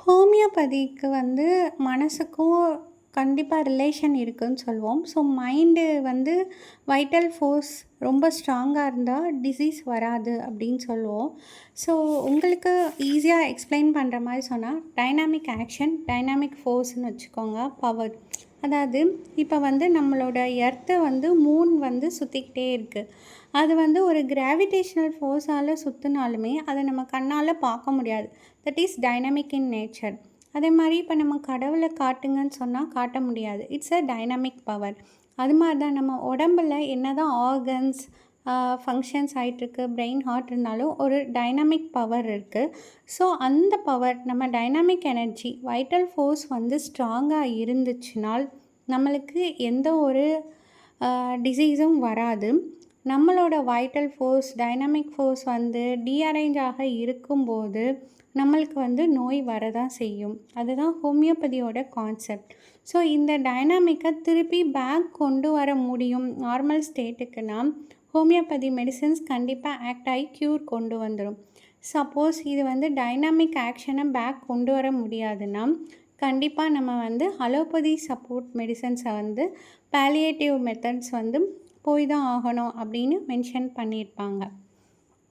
ஹோமியோபதிக்கு வந்து மனசுக்கும் கண்டிப்பா ரிலேஷன் இருக்குன்னு சொல்லுவோம். ஸோ மைண்டு வந்து வைட்டல் ஃபோர்ஸ் ரொம்ப ஸ்ட்ராங்கா இருந்தா டிசீஸ் வராது அப்படின்னு சொல்லுவோம். ஸோ உங்களுக்கு ஈஸியா எக்ஸ்ப்ளைன் பண்ற மாரி சொன்னா, டைனாமிக் ஆக்ஷன், டைனாமிக் ஃபோர்ஸ்ன்னு வச்சுக்கோங்க. பவர். அதாவது இப்ப வந்து நம்மளோட எர்த்த வந்து மூன் வந்து சுத்திக்கிட்டே இருக்கு. அது வந்து ஒரு கிராவிடேஷனல் ஃபோர்ஸால சுத்துனாலுமே, அத நம்ம கண்ணால பார்க்க முடியாது. That is dynamic in nature. அதே மாரி இப்ப நம்ம கடவுள காட்டுங்கன்னு சொன்னா காட்ட முடியாது. It's a dynamic power. அது மாரி தான் நம்ம உடம்புல என்னதான் ஆர்கன்ஸ் ஃபங்ஷன்ஸ் ஆயிட்டிருக்கு, பிரெயின், ஹார்ட் இருந்தாலும் ஒரு டைனமிக் பவர் இருக்கு. ஸோ அந்த பவர் நம்ம டைனமிக் எனர்ஜி, வைட்டல் ஃபோர்ஸ் வந்து ஸ்ட்ராங்கா இருந்துச்சுனால், நம்மளுக்கு எந்த ஒரு டிசீஸும் வராது. நம்மளோட வைட்டல் ஃபோர்ஸ், டைனமிக் ஃபோர்ஸ் வந்து டீஅரேஞ்ச் ஆக இருக்கும்போது, நம்மளுக்கு வந்து நோய் வரதான் செய்யும். அதுதான் ஹோமியோபதியோட கான்செப்ட். ஸோ இந்த டைனாமிக்க திருப்பி பேக் கொண்டு வர முடியும் நார்மல் ஸ்டேட்டுக்குன்னா, ஹோமியோபதி மெடிசின்ஸ் கண்டிப்பா ஆக்ட் ஆயி க்யூர் கொண்டு வந்துரும். சப்போஸ் இது வந்து டைனாமிக் ஆக்ஷன பேக் கொண்டு வர முடியாதுன்னா, கண்டிப்பா நம்ம வந்து அலோபதி சப்போர்ட் மெடிசின்ஸ வந்து பாலியேட்டிவ் மெத்தட்ஸ் வந்து போய் தான் ஆகணும் அப்படின்னு மென்ஷன் பண்ணியிருப்பாங்க.